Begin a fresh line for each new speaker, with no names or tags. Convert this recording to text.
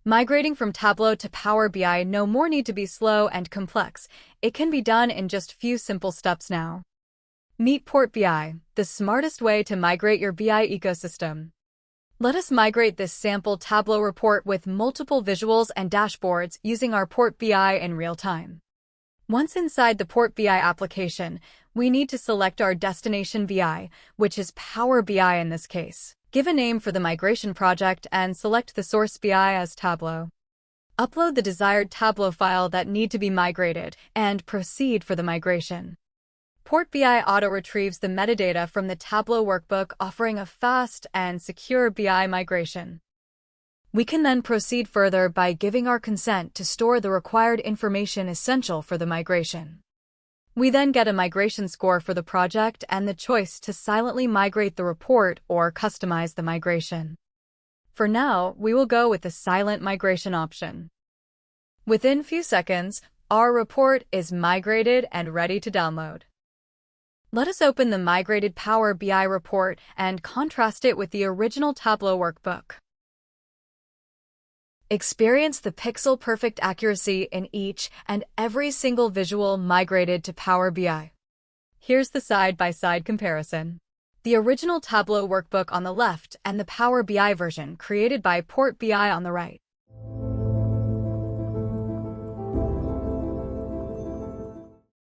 Migrating from Tableau to Power BI no more need to be slow and complex. It can be done in just few simple steps now. Meet Port BI, the smartest way to migrate your BI ecosystem. Let us migrate this sample Tableau report with multiple visuals and dashboards using our Port BI in real time. Once inside the Port BI application, we need to select our destination BI, which is Power BI in this case. Give a name for the migration project and select the source BI as Tableau. Upload the desired Tableau file that need to be migrated and proceed for the migration. Port BI auto-retrieves the metadata from the Tableau workbook, offering a fast and secure BI migration. We can then proceed further by giving our consent to store the required information essential for the migration. We then get a migration score for the project and the choice to silently migrate the report or customize the migration. For now, we will go with the silent migration option. Within few seconds, our report is migrated and ready to download. Let us open the migrated Power BI report and contrast it with the original Tableau workbook. Experience the pixel-perfect accuracy in each and every single visual migrated to Power BI. Here's the side-by-side comparison. The original Tableau workbook on the left and the Power BI version created by Port BI on the right.